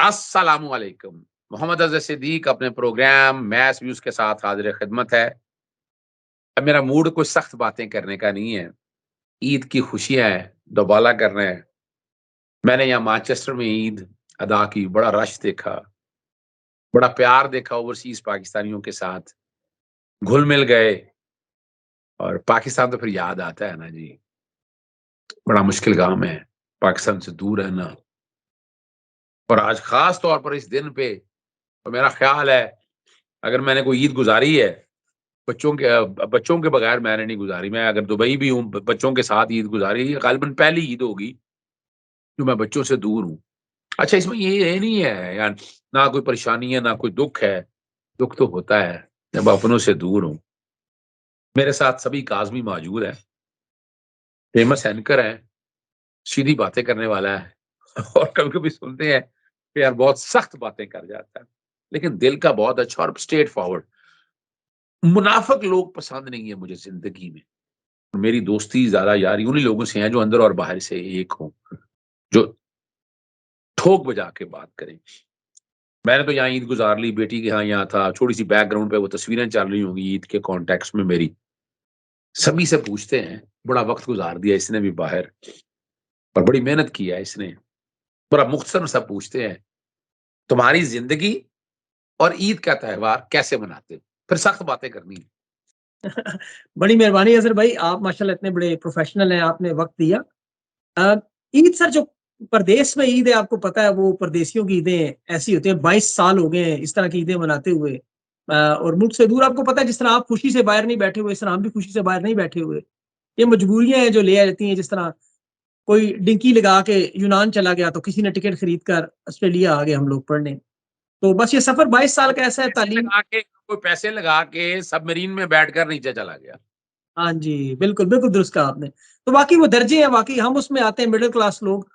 अस्सलामु अलैकुम। मोहम्मद अज़हर सिद्दीक अपने प्रोग्राम मैस व्यूज़ के साथ हाज़िर खिदमत है। अब मेरा मूड कोई सख्त बातें करने का नहीं है। ईद की खुशियाँ हैं, दोबाला कर रहे हैं। मैंने यहाँ मैनचेस्टर में ईद अदा की, बड़ा रश देखा, बड़ा प्यार देखा ओवरसीज़ पाकिस्तानियों के साथ, घुल-मिल गए और पाकिस्तान तो फिर याद आता है ना जी, बड़ा मुश्किल काम है, पाकिस्तान से दूर रहना और आज ख़ास तौर पर इस दिन पे तो मेरा ख़्याल है, अगर मैंने कोई ईद गुज़ारी है बच्चों के बगैर मैंने नहीं गुज़ारी। मैं अगर दुबई भी हूँ, ब बच्चों के साथ ईद गुज़ारी, ये ग़ालिबन पहली ईद होगी, जो मैं बच्चों से दूर हूँ। अच्छा, इसमें ये नहीं है यार, ना कोई परेशानी है, ना कोई दुःख है। दुःख तो होता है, जब अपनों से दूर हूँ। मेरे साथ सभी काज़मी मौजूद हैं, फ़ेमस एंकर है, सीधी बातें करने वाला है और कभी-कभी सुनते हैं कि यार बहुत सख्त बातें कर जाता है, लेकिन दिल का बहुत अच्छा और स्ट्रेट फॉरवर्ड। मुनाफ़िक लोग पसंद नहीं है मुझे ज़िंदगी में। मेरी दोस्ती ज़्यादा यारी उन्हीं लोगों से है जो अंदर और बाहर से एक हों, जो ठोक बजा के बात करें। मैंने तो यहाँ ईद गुज़ार ली, बेटी के यहाँ था, छोटी-सी बैकग्राउंड पे वो तस्वीरें चल रही होंगी ईद के कॉन्टेक्स्ट में मेरी। सभी से पूछते हैं, बड़ा वक़्त गुज़ार दिया इसने भी बाहर और बड़ी मेहनत की है इसने। बड़ा मुख्तसर सा पूछते हैं, तुम्हारी ज़िंदगी और ईद का त्योहार कैसे मनाते हो? फिर सख्त बातें करनी है। बड़ी मेहरबानी अज़हर भाई, आप माशाल्लाह इतने बड़े प्रोफ़ेशनल हैं, आपने वक़्त दिया। अ, ईद सर जो परदेस में ईद है आपको पता है वो परदेसियों की ईदें ऐसी होती हैं, 22 साल हो गए हैं इस तरह की ईदें मनाते हुए। और मुल्क से दूर आपको पता है जिस तरह आप खुशी से बाहर नहीं बैठे हुए, इस तरह हम भी खुशी से बाहर नहीं बैठे हुए। ये मजबूरियाँ हैं जो ले आ जाती हैं, जिस तरह कोई डिंकी लगा के यूनान चला गया तो किसी ने टिकट खरीद कर ऑस्ट्रेलिया आ गए हम लोग पढ़ने। तो बस ये सफ़र 22 साल का ऐसा है तालीम। कोई पैसे लगा के सबमरीन में बैठकर नीचे चला गया। हाँ जी, बिल्कुल, बिल्कुल दुरुस्त कहा आपने। तो वाक़ई वो दर्जे हैं, वाक़ई हम उसमें आते हैं मिडल क्लास लोग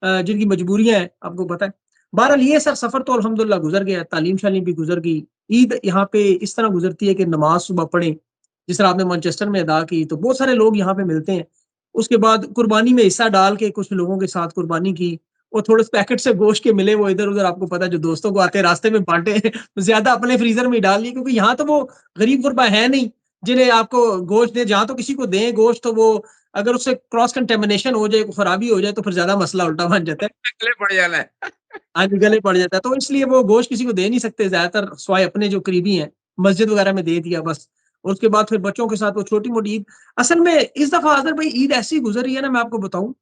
जिनकी मजबूरियाँ हैं, आपको पता है। बहरहाल ये सर सफ़र तो अल्हम्दुलिल्लाह गुज़र गया, तालीम-शालीम भी गुज़र गई। ईद यहाँ पे इस तरह गुज़रती है कि नमाज़ सुबह पढ़ें, जिस तरह आपने मैनचेस्टर में अदा की, तो बहुत सारे लोग यहाँ पे मिलते हैं। उसके बाद कुर्बानी में हिस्सा डाल के कुछ लोगों के साथ कुर्बानी की, वो थोड़े से पैकेट से गोश्त के मिले, वो इधर-उधर आपको पता है जो दोस्तों को आते रास्ते में बाँटे, ज़्यादा अपने फ्रीज़र में ही डाल लिए क्योंकि यहाँ तो वो गरीब-गुरबा है नहीं जिन्हें आपको गोश्त दें, जहाँ तो किसी को दें गोश्त तो वो अगर उससे क्रॉस कंटामिनेशन हो जाए, खराबी हो जाए तो फिर ज़्यादा मसला उल्टा बन जाता है। गले पड़ जाना है। हाँ जी, गले पड़ जाता है, तो इसलिए वो गोश्त किसी को दे नहीं सकते ज़्यादातर सिवाय अपने जो करीबी हैं, मस्जिद वगैरह में दे दिया बस। और उसके बाद फिर बच्चों के साथ वो छोटी-मोटी ईद असल में इस दफ़ा अज़हर भाई ईद ऐसी गुज़री है ना मैं आपको बताऊँ,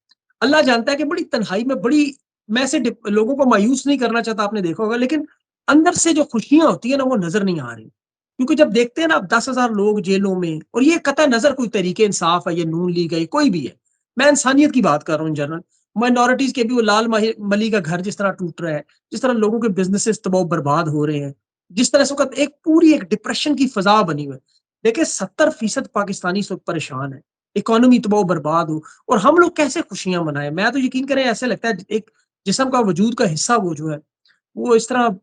अल्लाह जानता है कि बड़ी तन्हाई में बड़ी मैं ऐसे डिप लोगों को मायूस नहीं करना चाहता आपने देखा होगा लेकिन अंदर से जो खुशियाँ होती है ना वो नज़र नहीं आ रही। क्योंकि जब देखते हैं ना आप 10,000 लोग जेलों में और ये कतई नज़र कोई तहरीक-ए-इंसाफ है, ये नून लीग है, कोई भी है। मैं इंसानियत की बात कर रहा हूँ इन जनरल। माइनॉरिटीज़ के भी वो लाल माही मली का घर जिस तरह टूट रहा है, जिस तरह लोगों के बिज़नेसेस तबाह बर्बाद हो रहे हैं, जिस तरह इस वक़्त एक पूरी एक डिप्रेशन की फ़ज़ा बनी हुई है। देखिए 70% पाकिस्तानी इस वक़्त परेशान हैं, इकॉनमी तबाह बर्बाद हो और हम लोग कैसे खुशियाँ मनाएँ? मैं तो यकीन करें ऐसा लगता है एक जिस्म का वजूद का हिस्सा वो जो है, वो इस तरह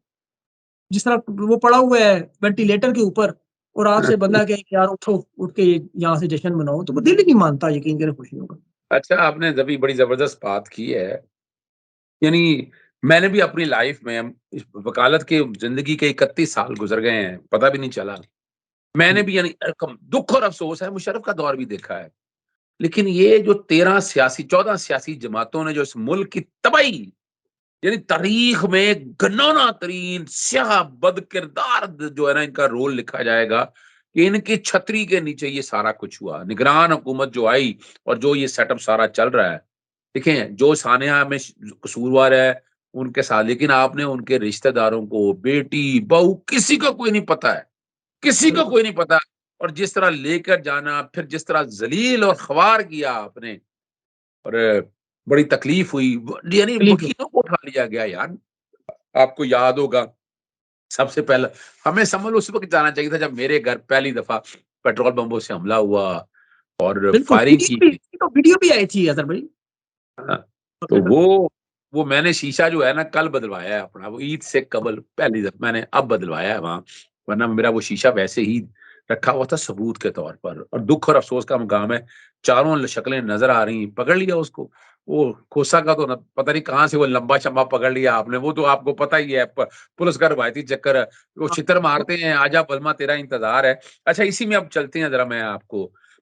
जिस तरह वो पड़ा हुआ है वेंटिलेटर के ऊपर और आपसे बंदा कहे कि यार उठो, उठ के यहाँ से जश्न मनाओ, तो वो दिल ही नहीं मानता यकीन करें खुशियों का। अच्छा, आपने अभी बड़ी ज़बरदस्त बात की है। यानी मैंने भी अपनी लाइफ़ में इस वकालत के ज़िंदगी के 31 साल गुज़र गए हैं, पता भी नहीं चला। मैंने जी, भी यानी कम दुःख और अफ़सोस है, मुशर्रफ का दौर भी देखा है। लेकिन ये जो 14 सियासी जमातों ने जो इस मुल्क की तबाही यानी तारीख में घिनौना तरीन स्याह बदकिरदार जो है ना इनका रोल लिखा जाएगा कि इनकी छतरी के नीचे ये सारा कुछ हुआ। निगरान हुकूमत जो आई और जो ये सेटअप सारा चल रहा है। देखें, जो सानिया में कसूरवार है, उनके साथ लेकिन आपने उनके रिश्तेदारों को, बेटी, बहू किसी को कोई नहीं पता है। किसी को बिल्कुल, कोई नहीं पता और जिस तरह लेकर जाना, फिर जिस तरह ज़लील और ख़वार किया आपने और बड़ी तकलीफ हुई व यानी तकलीफ वकीलों को उठा लिया गया यार। आपको याद होगा सबसे पहला हमें समझ लो उस वक़्त जाना चाहिए था जब मेरे घर पहली दफ़ा पेट्रोल बमों से हमला हुआ और बिल्कुल, फायरिंग की गई। वीडियो भी आई थी अज़हर भाई। हाँ, तो वो मैंने शीशा जो है ना कल बदलवाया है अपना, वो ईद से कबल पहली मैंने अब बदलवाया है वहाँ, वरना मेरा वो शीशा वैसे ही रखा हुआ था सबूत के तौर पर और दुःख और अफ़सोस का मुकाम है, चारों शक्लें नज़र आ रही हैं, पकड़ लिया उसको वो खोसा का तो पता नहीं कहाँ से वो लंबा शंबा पकड़ लिया आपने, वो तो आपको पता ही है, पुलिस का रवायती चक्कर, वो हाँ, छितर मारते हैं, आजा बलमा तेरा इंतजार है। अच्छा, इसी में अब चलते हैं जरा,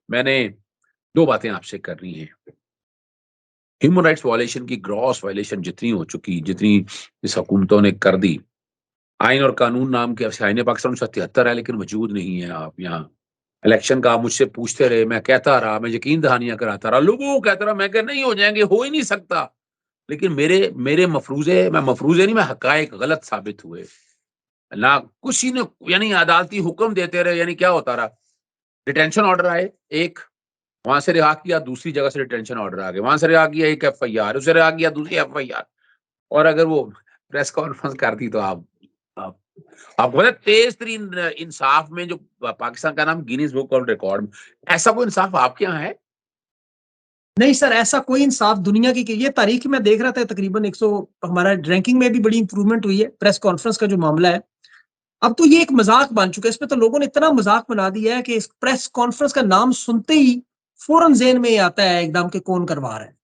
मैंने दो बातें आपसे करनी है। ह्यूमन राइट्स वायलेशन की ग्रॉस वायलेशन जितनी हो चुकी, जितनी इस हुकूमतों ने कर दी, आइन और कानून नाम के आइन पाकिस्तान 77 है लेकिन वजूद नहीं है। आप यहाँ इलेक्शन का आप मुझसे पूछते रहे, मैं कहता रहा, मैं यकीन दहानियां कराता रहा, लोगों को कहता रहा, मैं कह नहीं हो जाएंगे, हो ही नहीं सकता। लेकिन मेरे मेरे मफरूजे मैं मफरूजे नहीं, मैं हकायक गलत साबित हुए ना। किसी ने यानी अदालती हुक्म देते रहे, यानी क्या होता रहा, डिटेंशन ऑर्डर आए, एक वहां से रिहा किया, दूसरी जगह से डिटेंशन ऑर्डर आ गए, वहां से रिहा किया, एक एफआईआर, उसे रिहा किया, दूसरी एफआईआर। और अगर वो प्रेस कॉन्फ्रेंस कर दी तो आप आपको पता है, तेज तरीन इंसाफ में जो पाकिस्तान का नाम गिनीज बुक ऑफ रिकॉर्ड में, ऐसा कोई इंसाफ आपके यहाँ है? नहीं सर, ऐसा कोई इंसाफ दुनिया की ये तारीख में देख रहा था, तकरीबन 100 हमारा रैंकिंग में भी बड़ी इंप्रूवमेंट हुई है। प्रेस कॉन्फ्रेंस का जो मामला है, अब तो ये एक मजाक बन चुका है। इसमें तो लोगों ने इतना मजाक बना दिया है कि इस प्रेस कॉन्फ्रेंस का नाम सुनते ही फौरन जेहन में आता है एकदम के कौन करवा रहा है,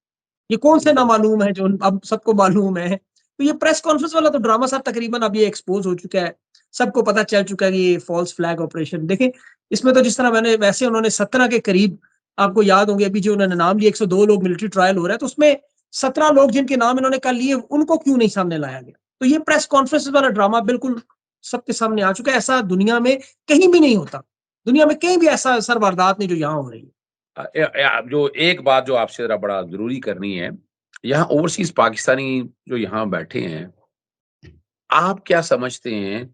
ये कौन से नामालूम है जो अब सबको मालूम है। तो ये प्रेस कॉन्फ्रेंस वाला तो ड्रामा सर तकरीबन अब ये एक्सपोज हो चुका है, सबको पता चल चुका है कि ये फॉल्स फ्लैग ऑपरेशन। देखें, इसमें तो जिस तरह मैंने, वैसे उन्होंने 17 के करीब, आपको याद होंगे अभी जो उन्होंने नाम लिए, 102 लोग मिलिट्री ट्रायल हो रहा है, तो उसमें 17 लोग जिनके नाम इन्होंने कल लिए, उनको क्यों नहीं सामने लाया गया? तो ये प्रेस कॉन्फ्रेंस वाला ड्रामा बिल्कुल सबके सामने आ चुका है। ऐसा दुनिया में कहीं भी नहीं होता, दुनिया में कहीं भी ऐसा सर वारदात नहीं जो यहाँ हो रही है। जो एक बात जो आपसे जरा बड़ा जरूरी करनी है, यहाँ ओवरसीज पाकिस्तानी जो यहाँ बैठे हैं, आप क्या समझते हैं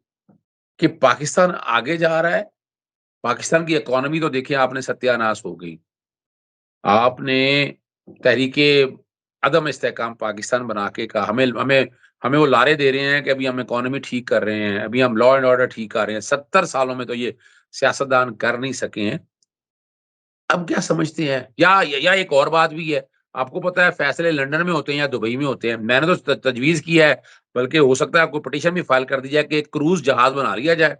कि पाकिस्तान आगे जा रहा है? पाकिस्तान की इकोनॉमी तो देखिए आपने सत्यानाश हो गई। आपने तहरीके अदम इस्तेहकाम पाकिस्तान बना के कहा, हमें हमें हमें वो लारे दे रहे हैं कि अभी हम इकोनॉमी ठीक कर रहे हैं, अभी हम लॉ एंड ऑर्डर ठीक कर रहे हैं। 70 सालों में तो ये सियासतदान कर नहीं सके हैं। अब क्या समझते हैं? या एक और बात भी है, आपको पता है फैसले लंदन में होते हैं या दुबई में होते हैं। मैंने तो तजवीज़ किया है, बल्कि हो सकता है आपको पिटीशन भी फाइल कर दी जाए कि एक क्रूज़ जहाज़ बना लिया जाए।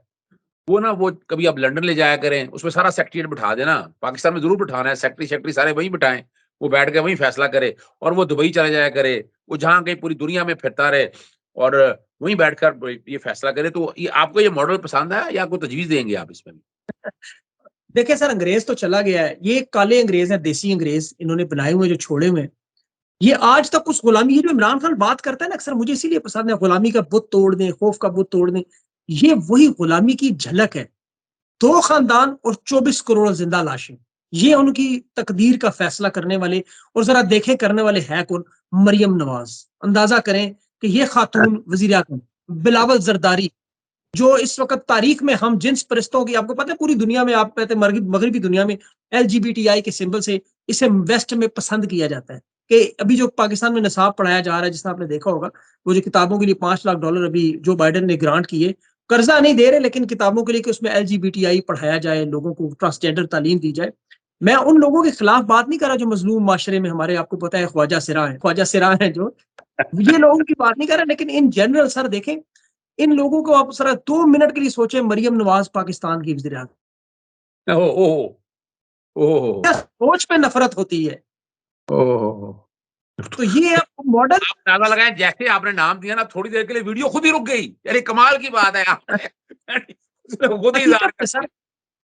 वो कभी आप लंदन ले जाया करें, उसमें सारा सेक्रेटेरिएट बिठा देना। पाकिस्तान में ज़रूर बिठाना है, सेक्रेटरी सारे वहीं बिठाएँ, वो बैठ के वहीं फैसला करे, और वो दुबई चला जाया करे, वो जहाँ कहीं पूरी दुनिया में फिरता रहे और वहीं बैठकर ये फैसला करे। तो ये आपको ये मॉडल पसंद है या कोई तजवीज़ देंगे आप इसमें भी? देखिए सर, अंग्रेज तो चला गया है, ये काले अंग्रेज हैं, देसी अंग्रेज इन्होंने बनाए हुए जो छोड़े हुए हैं। ये आज तक उस गुलामी, ये जो इमरान खान बात करता है ना अक्सर, मुझे इसीलिए पसंद है, गुलामी का बुत तोड़ दें, खौफ का बुत तोड़ दें, ये वही गुलामी की झलक है। 2 खानदान और 24 करोड़ जिंदा लाशें, ये उनकी तकदीर का फैसला करने वाले, और जरा देखें करने वाले है कौन? मरियम नवाज। अंदाजा करें कि ये खातून वजीर आजम, बिलावल जरदारी, जो इस वक्त तारीख में हम जिन्स परस्तों की, आपको पता है पूरी दुनिया में, आप कहते हैं मगरबी दुनिया में एलजीबीटीआई के सिंबल से इसे वेस्ट में पसंद किया जाता है। कि अभी जो पाकिस्तान में निसाब पढ़ाया जा रहा है, जिसने आपने देखा होगा, वो जो किताबों के लिए $5 लाख अभी जो बाइडेन ने ग्रांट किए, कर्जा नहीं दे रहे लेकिन किताबों के लिए कि उसमें एलजीबीटीआई पढ़ाया जाए, लोगों को ट्रांसजेंडर तालीम दी जाए। मैं उन लोगों के खिलाफ बात नहीं कर रहा जो मजलूम माशरे में हमारे, आपको पता है ख्वाजा सिरा है जो, ये लोगों की बात नहीं कर रहा, लेकिन इन जनरल सर देखें, इन लोगों को आप जरा 2 मिनट के लिए सोचें, मरियम नवाज पाकिस्तान की वज़ीर आज़म, ओह! ओह! ओह! क्या सोच पे नफरत होती है। ओह! तो ये आप मॉडल आप अंदाजा लगाएँ, जैसे आपने नाम दिया ना, थोड़ी देर के लिए वीडियो खुद ही रुक गई। अरे कमाल की बात है आपने उसने खुद ही इज़हार हकीकत कर में सर, दिया।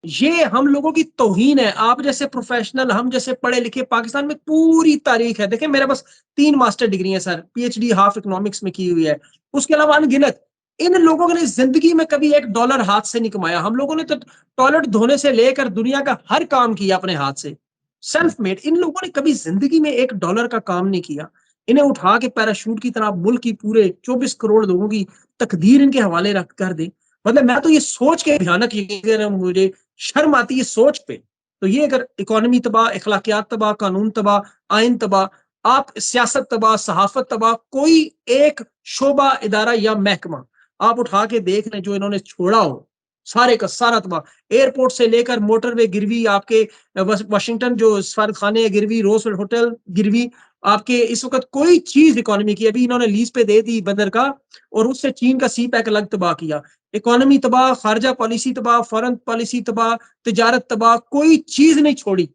ये हम लोगों की तौहीन है। आप जैसे प्रोफेशनल, हम जैसे पढ़े लिखे, पाकिस्तान में पूरी तारीख है। देखिए मेरे पास 3 मास्टर डिग्री है सर, पीएचडी हाफ इकोनॉमिक्स में की हुई है। उसके अलावा अनगिनत, इन लोगों ने जिंदगी में कभी $1 हाथ से नहीं कमाया। हम लोगों ने तो टॉयलेट धोने से लेकर दुनिया का हर काम किया अपने हाथ से, सेल्फ मेड। इन लोगों ने कभी जिंदगी में $1 का काम नहीं किया। इन्हें उठा के पैराशूट की तरह मुल्क की पूरे 24 करोड़ लोगों की तकदीर इनके हवाले रख कर दे, मतलब मैं तो ये सोच के भयानक, ये मुझे शर्म आती है सोच पे। तो ये अगर इकोनॉमी तबाह, अखलाकियात तबाह, कानून तबाह, आइन तबाह, आप सियासत तबाह, सहाफत तबाह, कोई एक शोबा, इदारा या महकमा आप उठा के देख लें जो इन्होंने छोड़ा हो, सारे का सारा तबाह। एयरपोर्ट से लेकर मोटरवे गिरवी, आपके वाशिंगटन जो सफारत खाने गिरवी, रोज होटल गिरवी, आपके इस वक्त कोई चीज इकोनॉमी की, अभी इन्होंने लीज पे दे दी बंदरगाह, और उससे चीन का सी पैक अलग तबाह किया। इकोनॉमी तबाह, खारजा पॉलिसी तबाह, फॉरेन पॉलिसी तबाह, तिजारत तबाह, कोई चीज नहीं छोड़ी।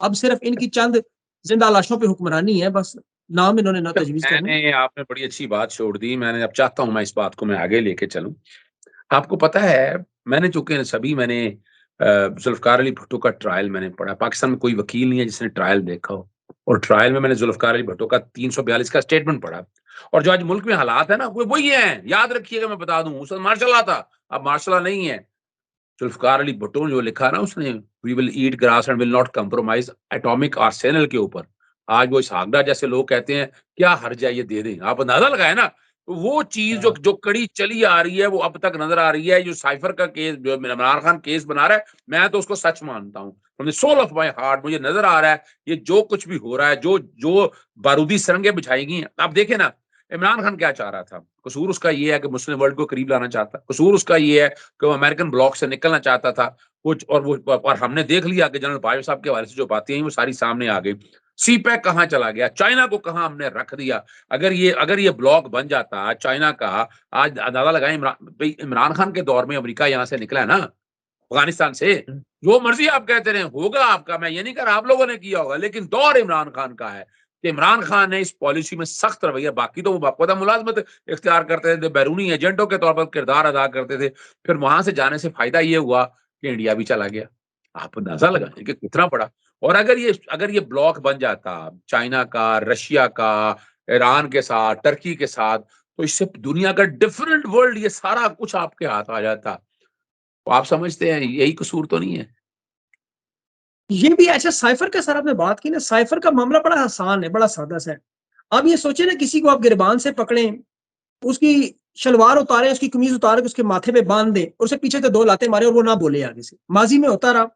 अब सिर्फ इनकी चंद जिंदा लाशों पे हुक्मरानी है, बस नाम इन्होंने ना तो तजवीज़ करने। मैंने आपने बड़ी अच्छी बात छोड़ दी, मैंने अब चाहता हूँ मैं इस बात को मैं आगे लेके चलूँ। आपको पता है, मैंने चूँकि सभी मैंने ज़ुल्फ़िकार अली भुट्टो का ट्रायल मैंने पढ़ा। पाकिस्तान में कोई वकील नहीं है जिसने ट्रायल देखा हो और ट्रायल में मैंने ज़ुल्फ़िकार अली भुट्टो का 342 का स्टेटमेंट पढ़ा और जो आज मुल्क में हालात है ना, वो वही हैं। याद रखिएगा मैं बता दूँ, उस वक़्त मार्शल लॉ था, अब मार्शल लॉ नहीं है। ज़ुल्फ़िकार अली भुट्टो ने जो लिखा ना उसने, we will eat grass and will not compromise atomic arsenal के ऊपर। आज वो इसहाक डार जैसे लोग कहते हैं, क्या हर्ज है ये दे दें। आप अंदाज़ा लगाएँ ना, तो वो चीज़ जो हाँ। जो कड़ी चली आ रही है, वो अब तक नज़र आ रही है। जो साइफ़र का केस जो इमरान खान केस बना रहा है, मैं तो उसको सच मानता हूँ। From the soul of my heart मुझे नज़र आ रहा है, ये जो कुछ भी हो रहा है, जो जो बारूदी सुरंगें बिछाई गई हैं। आप देखें ना, इमरान खान क्या चाह रहा था? कसूर उसका ये है कि मुस्लिम वर्ल्ड को करीब लाना चाहता। कसूर उसका ये है कि वो अमेरिकन ब्लॉक से निकलना चाहता था। कुछ और हमने देख लिया कि जनरल बाजवा साहब के हवाले से जो बातें आई वो सारी सामने आ गई। सीपैक कहाँ चला गया? चाइना को कहाँ हमने रख दिया? अगर ये ब्लॉक बन जाता चाइना का, आज अंदाज़ा लगाएँ भई इमरान खान के दौर में अमेरिका यहाँ से निकला है ना, अफ़गानिस्तान से। हुँ। जो मर्ज़ी आप कहते रहें, होगा आपका, मैं ये नहीं कह रहा आप लोगों ने किया होगा, लेकिन दौर इमरान खान का है कि इमरान खान ने इस पॉलिसी में सख्त रवैया, बाकी तो वो बाखुदा मुलाज़मत इख्तियार करते थे, बैरूनी एजेंटों के तौर पर किरदार अदा करते थे। फिर वहाँ से जाने से फ़ायदा ये हुआ कि इंडिया भी चला गया। आप अंदाज़ा लगाएँ कि कितना बड़ा। और अगर ये ब्लॉक बन जाता चाइना का, रशिया का, ईरान के साथ, टर्की के साथ, तो इससे दुनिया का डिफरेंट वर्ल्ड ये सारा कुछ आपके हाथ आ जाता। तो आप समझते हैं यही कसूर तो नहीं है? ये भी अच्छा साइफ़र का सर आपने बात की ना, साइफ़र का मामला बड़ा आसान है, बड़ा सादा-सा है। आप ये सोचिए ना किसी को आप गिरबान से पकड़ें, उसकी शलवार उतारें, उसकी कमीज़ उतार के उसके माथे पे बाँध दें और उसे पीछे से 2 लातें मारें और वो ना बोले आगे से। माज़ी में होता रहा।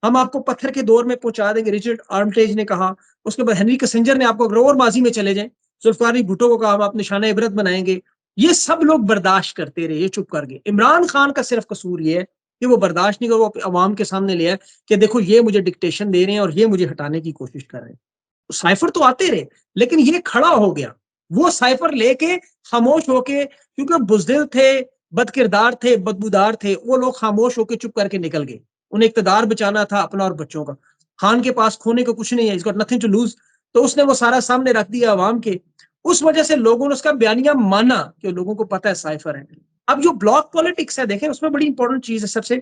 हम आपको पत्थर के दौर में पहुँचा देंगे, रिचर्ड आर्मटेज ने कहा। उसके बाद हेनरी किसिंजर ने आपको अगर और माज़ी में चले जाएँ, ज़ुल्फ़िकार अली भुट्टो को कहा हम आप निशाना इबरत बनाएँगे। ये सब लोग बर्दाश्त करते रहे, ये चुप कर गए। इमरान खान का सिर्फ़ कसूर ये है कि वो बर्दाश्त नहीं कर वो अवाम के सामने ले आए कि देखो ये मुझे डिक्टेशन दे रहे हैं और ये मुझे हटाने की कोशिश कर रहे हैं। साइफ़र तो आते रहे, लेकिन ये खड़ा हो गया। वो साइफ़र लेके खामोश होके क्योंकि वो बुज़दिल थे, बदकिरदार थे, बदबूदार थे, वो लोग खामोश होके चुप करके निकल गए। उन्हें इक़्तिदार बचाना था अपना और बच्चों का। खान के पास खोने को कुछ नहीं है, he is got nothing to lose. तो उसने वो सारा सामने रख दिया अवाम के। उस वजह से लोगों ने उसका बयानिया माना कि लोगों को पता है साइफ़र है। अब जो ब्लॉक पॉलिटिक्स है देखें उसमें बड़ी इंपॉर्टेंट चीज़ है सबसे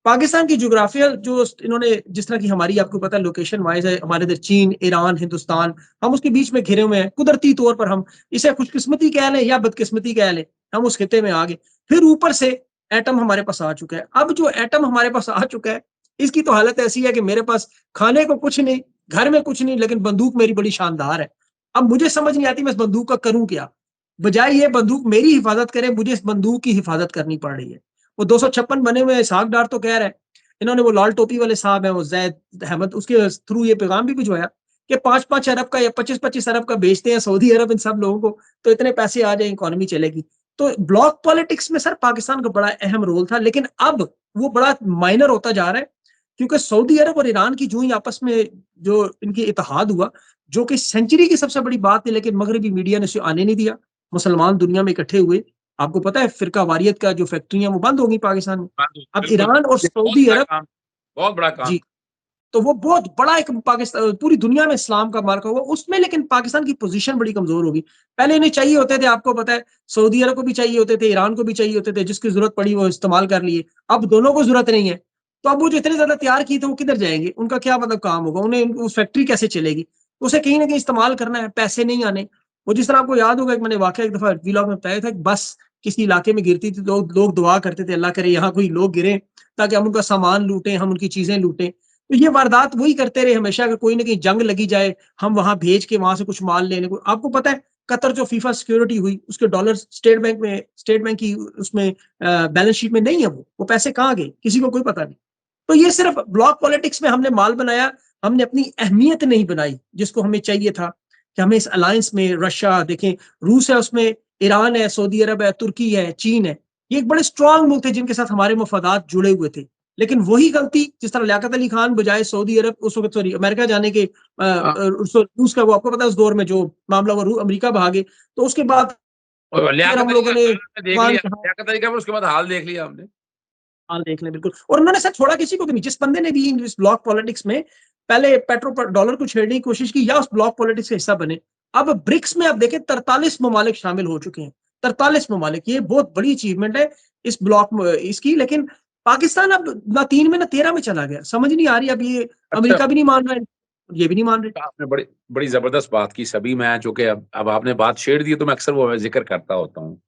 पाकिस्तान की ज्योग्राफिया जो इन्होंने जिस तरह की हमारी आपको पता है लोकेशन वाइज़ है, हमारे इधर चीन, ईरान, हिंदुस्तान, हम उसके बीच में घिरे हुए हैं। कुदरती तौर पर हम इसे खुशकिस्मती कह लें या बदकिस्मती कह लें, हम उस खित्ते में आ गए। फिर ऊपर से एटम हमारे पास आ चुका है। अब जो एटम हमारे पास आ चुका है, इसकी तो हालत ऐसी है कि मेरे पास खाने को कुछ नहीं, घर में कुछ नहीं, लेकिन बंदूक मेरी बड़ी शानदार है। अब मुझे समझ नहीं आती मैं इस बंदूक का करूँ क्या? बजाए ये बंदूक मेरी हिफाज़त करे, मुझे इस बंदूक की हिफाज़त करनी पड़ रही है। वो 256 बने हुए इसहाक डार तो कह रहा है इन्होंने वो लाल टोपी वाले साहब हैं, वो ज़ैद अहमद उसके थ्रू ये पैगाम भी भिजवाया कि 5-5 अरब का या 25-25 अरब का बेचते हैं सऊदी अरब इन सब लोगों को, तो इतने पैसे आ जाए इकोनॉमी चलेगी। तो ब्लॉक पॉलिटिक्स में सर पाकिस्तान का बड़ा अहम रोल था, लेकिन अब वो बड़ा माइनर होता जा रहा है, क्योंकि सऊदी अरब और ईरान की जो ही आपस में जो इनकी इत्तेहाद हुआ, जो कि सेंचुरी की सबसे बड़ी बात थी, लेकिन मगरबी मीडिया ने उसे आने नहीं दिया। मुसलमान दुनिया में इकट्ठे हुए। आपको पता है फ़िरकावारियत का जो फैक्ट्रियाँ वो बंद हो गई पाकिस्तान में। हाँ जी, अब बिल्कुल। ईरान और ये बहुत सऊदी बड़ा अरब काम बहुत बड़ा काम। जी, तो वो बहुत बड़ा एक पूरी दुनिया में इस्लाम का मार्का हुआ, उसमें लेकिन पाकिस्तान की पोज़ीशन बड़ी कमज़ोर हो गई। पहले इन्हें चाहिए होते थे, आपको पता है, सऊदी अरब को भी चाहिए होते थे, ईरान को भी चाहिए होते थे, जिसकी ज़रूरत पड़ी वो इस्तेमाल कर लिए। अब दोनों को ज़रूरत नहीं है, तो अब वो जो इतने ज़्यादा तैयार किए थे, वो किधर जाएँगे? उनका क्या मतलब काम होगा? उन्हें वो फैक्ट्री कैसे चलेगी? उसे कहीं न कहीं इस्तेमाल करना है, पैसे नहीं आने। वो जिस तरह आपको याद होगा, एक मैंने वाक़या एक दफ़ा व्लॉग में बताया था, कि बस किसी इलाके में गिरती थी, तो लोग दुआ करते थे, अल्लाह करे यहाँ कोई लोग गिरें, ताकि हम उनका सामान लूटें, हम उनकी चीज़ें लूटें। तो ये वारदात वही करते रहे हमेशा कि कोई न कहीं जंग लगी जाए, हम वहाँ भेज के वहाँ से कुछ माल लेने को आपको पता है कतर जो फीफा सिक्योरिटी हुई, उसके डॉलर्स स्टेट बैंक की उसमें बैलेंस शीट में नहीं है वो पैसे कहाँ गए? किसी को कोई पता नहीं। तो ये सिर्फ ब्लॉक पॉलिटिक्स में हमने माल बनाया, हमने अपनी अहमियत नहीं बनाई, जिसको हमें चाहिए था कि हमें इस अलायंस में रशिया देखें, रूस है उसमें, ईरान है, सऊदी अरब है, तुर्की है, चीन है। ये एक बड़े स्ट्रॉन्ग मुल्क थे जिनके साथ हमारे मफादात जुड़े हुए थे। लेकिन वही गलती जिस तरह लियाकत अली खान बजाए सऊदी अरब उस वक़्त सॉरी अमेरिका जाने के हाँ, रूस का वो आपको पता है उस दौर में जो मामला हुआ अमेरिका भागे, तो उसके बाद और फिर लियाकत हम अली लोगों का ने हाल हमने देख खान लिया, कहा लियाकत अली का फिर उसके बाद हाल देख लिया हमने। हाल देख लें बिल्कुल। और उन्होंने सर छोड़ा किसी को भी नहीं। जिस बंदे ने भी इस ब्लॉक पॉलिटिक्स में पहले पेट्रो डॉलर को छेड़ने की कोशिश की या उस ब्लॉक पॉलिटिक्स का हिस्सा बने, अब ब्रिक्स में आप देखें 43 ममालिक शामिल हो चुके हैं। 43 ममालिक, ये बहुत बड़ी अचीवमेंट है इस ब्लॉक इसकी। लेकिन पाकिस्तान अब ना 3 में ना 13 में चला गया। समझ नहीं आ रही अब ये अच्छा, अमेरिका भी नहीं मान रहा है, ये भी नहीं मान रहे। आपने बड़ी बड़ी जबरदस्त बात की सभी। मैं चूंकि अब आपने बात छेड़ दी तो मैं अक्सर वो जिक्र करता होता हूँ।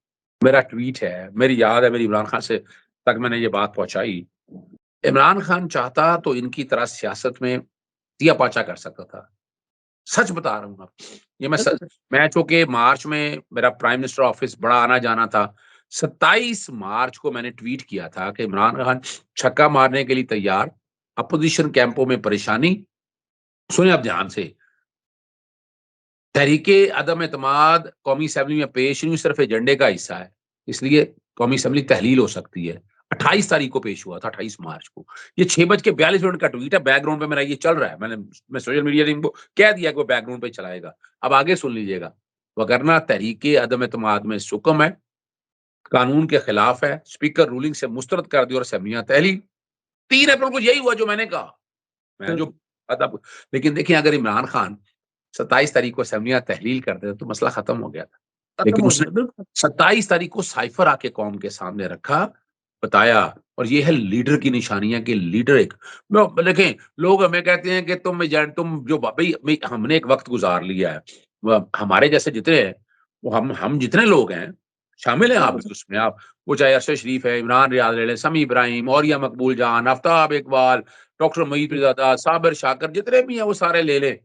मेरा ट्वीट है, मेरी याद है, मेरी इमरान खान से तक मैंने ये बात पहुंचाई। इमरान खान चाहता तो इनकी तरह सियासत में दिया पाचा कर सकता था। सच बता रहा हूँ आपको। ये बिल्कुल। मैं चूंकि मार्च में मेरा प्राइम मिनिस्टर ऑफिस बड़ा आना जाना था। 27 मार्च को मैंने ट्वीट किया था कि इमरान खान छक्का मारने के लिए तैयार, अपोजिशन कैंपों में परेशानी। सुने आप ध्यान से, तहरीके अदम एतमाद कौमी असेंबली में पेश नहीं सिर्फ एजेंडे का हिस्सा है, इसलिए कौमी असेंबली तहलील हो सकती है। 28 तारीख को पेश हुआ था, 28 मार्च को। ये 6:42 का ट्वीट है। बैकग्राउंड पे मेरा ये चल रहा है। मैं सोशल मीडिया टीम को कह दिया कि वो बैकग्राउंड पे चलाएगा। अब आगे सुन लीजिएगा। वगरना तहरीके अदम एतमाद में सुकम है, कानून के खिलाफ है, स्पीकर रूलिंग से मुस्तरद कर दी और असेंबलियां तहलील। 3 अप्रैल को यही हुआ जो मैंने कहा। मैं जो अदब लेकिन देखिए, अगर इमरान खान 27 तारीख को असेंबलियां तहलील कर देते तो मसला खत्म हो गया था। खत्म लेकिन हो उसने गया बिल्कुल। 27 तारीख को साइफर आके कौम के सामने रखा, बताया। और ये है लीडर की निशानियां कि लीडर एक देखें, लोग हमें कहते हैं कि तुम जो भाई हमने एक वक्त गुजार लिया है। हमारे जैसे जितने हैं, वो हम जितने लोग हैं, शामिल हैं आप भी उसमें। आप वो चाहे अरशद शरीफ है, इमरान रियाज ले लें, समी इब्राहिम, औरिया मकबूल जान, आफ्ताब इकबाल, डॉक्टर मईद पिरज़ादा, साबिर शाकर, जितने भी हैं वो सारे ले लें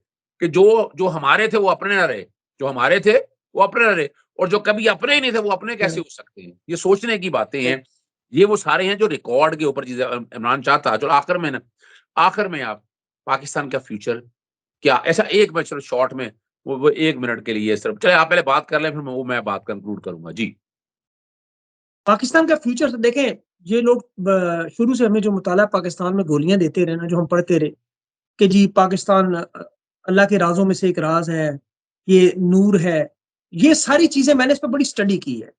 कि जो जो हमारे थे वो अपने ना रहे, जो हमारे थे वो अपने ना रहे, और जो कभी अपने ही नहीं थे वो अपने कैसे हो सकते हैं? ये सोचने की बातें हैं। ये वो सारे हैं जो रिकॉर्ड के ऊपर चीजें इमरान चाहता। चलो आखिर में आप पाकिस्तान का फ्यूचर क्या, ऐसा एक मैं चलो शॉर्ट में वो 1 मिनट के लिए सिर्फ, चले आप पहले बात कर लें, फिर मैं बात कंक्लूड करूंगा। जी। पाकिस्तान का फ्यूचर देखें, ये लोग शुरू से हमें जो मुताला पाकिस्तान में गोलियां देते रहे ना, जो हम पढ़ते रहे कि जी पाकिस्तान अल्लाह के राजों में से एक राज है, ये नूर है, ये सारी चीजें मैंने इस पर बड़ी स्टडी की है।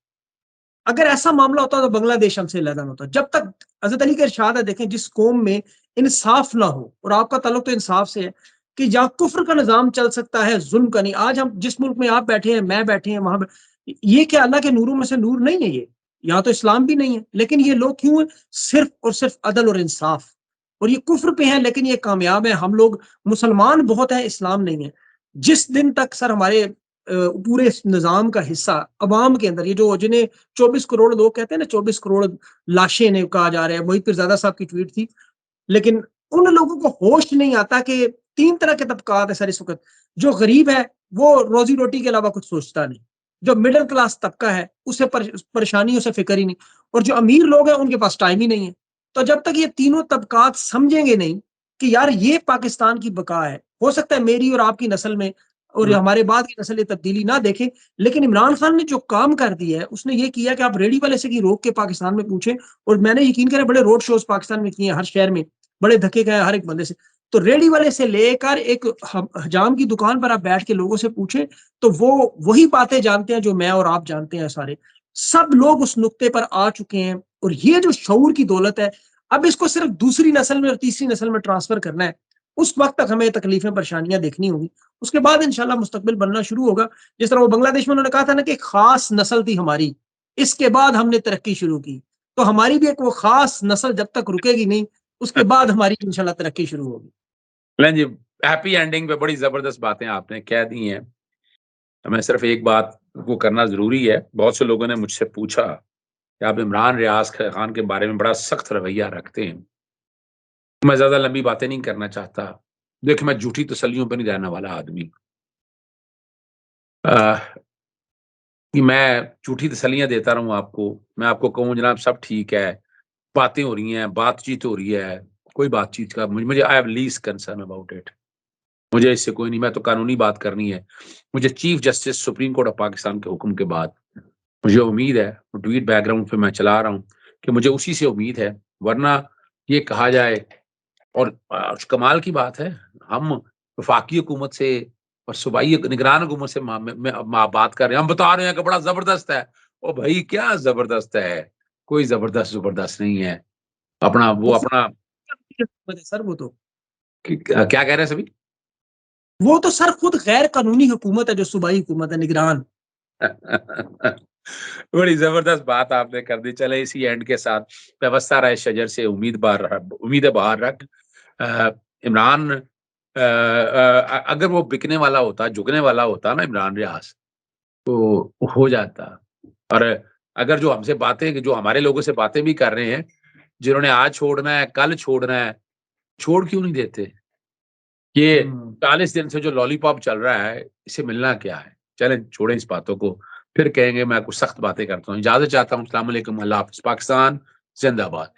अगर ऐसा मामला होता तो बांग्लादेश हमसे अलग होता। जब तक हजरत अली का इरशाद है, देखें जिस कौम में इंसाफ ना हो, और आपका ताल्लुक तो इंसाफ से है, कि या कुफ्र का निजाम चल सकता है, जुल्म का नहीं। आज हम जिस मुल्क में आप बैठे हैं, मैं बैठे हैं, वहां ये क्या अल्लाह के नूरों में से नूर नहीं है ये? यहाँ तो इस्लाम भी नहीं है, लेकिन ये लोग क्यों है? सिर्फ और सिर्फ अदल और इंसाफ। और ये कुफ्र पे हैं लेकिन ये कामयाब है। हम लोग मुसलमान बहुत है, इस्लाम नहीं है। जिस दिन तक सर हमारे पूरे इस निजाम का हिस्सा अवाम के अंदर, ये जो जिन्हें 24 करोड़ लोग कहते हैं ना, 24 करोड़ लाशें ने कहा जा रहा है, मोहित पिरजादा साहब की ट्वीट थी। लेकिन उन लोगों को होश नहीं आता कि 3 तरह के तबकात है सर इस वक़्त। जो गरीब है, वो रोज़ी-रोटी के अलावा कुछ सोचता नहीं। जो मिडल क्लास तबका है, उसे परेशानियों से फ़िक्र ही नहीं। और जो अमीर लोग हैं, उनके पास टाइम ही नहीं है। तो जब तक ये तीनों तबकात समझेंगे नहीं कि यार ये पाकिस्तान की बका है, हो सकता है मेरी और आपकी नस्ल में और हमारे बाद की नस्ल ये तब्दीली ना देखे, लेकिन इमरान खान ने जो काम कर दिया है, उसने ये किया कि आप रेडी वाले से की रोक के पाकिस्तान में पूछें। और मैंने यकीन करें बड़े रोड शोज़ पाकिस्तान में किए हैं, हर शहर में। बड़े धक्के खाए हर एक बंदे से। तो रेडी वाले से लेकर एक हजाम की दुकान पर आप बैठ के लोगों से पूछें, तो वो वही बातें जानते हैं जो मैं और आप जानते हैं सारे। सब लोग उस नुक्ते पर आ चुके हैं, और ये जो शऊर की दौलत है, अब इसको सिर्फ दूसरी नस्ल में और तीसरी नस्ल में ट्रांसफर करना है। उस वक़्त तक हमें तकलीफ़ें, परेशानियाँ देखनी होंगी। उसके बाद इंशाल्लाह मुस्तकबिल बनना शुरू होगा। जिस तरह वो बांग्लादेश में उन्होंने कहा था ना कि एक खास नस्ल थी हमारी, इसके बाद हमने तरक्की शुरू की। तो हमारी भी एक वो खास नस्ल जब तक रुकेगी नहीं, उसके बाद हमारी इंशाल्लाह तरक्की शुरू होगी। नहीं जी, हैप्पी एंडिंग पे बड़ी जबरदस्त बातें आपने कह दी हैं। मैं सिर्फ एक बात को करना जरूरी है। बहुत से लोगों ने मुझसे पूछा कि आप इमरान रियाज खान के बारे में बड़ा सख्त रवैया रखते हैं। मैं ज्यादा लंबी बातें नहीं करना चाहता। देखिए, मैं झूठी तसल्लियों पर नहीं रहने वाला आदमी। कि मैं झूठी तसल्लियां देता रहूं आपको, मैं आपको कहूं जनाब सब ठीक है, बातें हो रही हैं, बातचीत हो रही है, कोई बातचीत का मुझे I have least concern about it. मुझे इससे कोई नहीं, मैं तो कानूनी बात करनी है। मुझे chief justice supreme court of Pakistan के हुक्म के बाद मुझे उम्मीद है, ट्वीट बैकग्राउंड पे मैं चला रहा हूँ कि मुझे उसी से उम्मीद है। वरना ये कहा जाए, और कमाल की बात है, हम वफाकी हुकूमत से और सूबाई निगरान हुकूमत से बात कर रहे हैं, हम बता रहे हैं कि बड़ा जबरदस्त है। ओ भाई, क्या जबरदस्त है? कोई जबरदस्त जबरदस्त नहीं है। अपना वो अपना सर वो तो क्या कह रहे हैं सभी? वो तो सर खुद गैर कानूनी हुकूमत है जो सूबाई हुकूमत है, निगरान। बड़ी जबरदस्त बात आपने कर दी। चले इसी एंड के साथ व्यवस्था रहे शजर से उम्मीद बाहर रख। इमरान अगर वो बिकने वाला होता, झुकने वाला होता ना इमरान रियाज, तो हो जाता। और अगर जो हमसे बातें, जो हमारे लोगों से बातें भी कर रहे हैं, जिन्होंने आज छोड़ना है, कल छोड़ना है, छोड़ क्यों नहीं देते? ये 40 दिन से जो लॉलीपॉप चल रहा है, इसे मिलना क्या है? चलें छोड़ें इस बातों को, फिर कहेंगे मैं कुछ सख्त बातें करता हूँ। इजाज़त चाहता हूँ। अस्सलाम वालेकुम, अल्लाह हाफ़िज़। पाकिस्तान ज़िंदाबाद।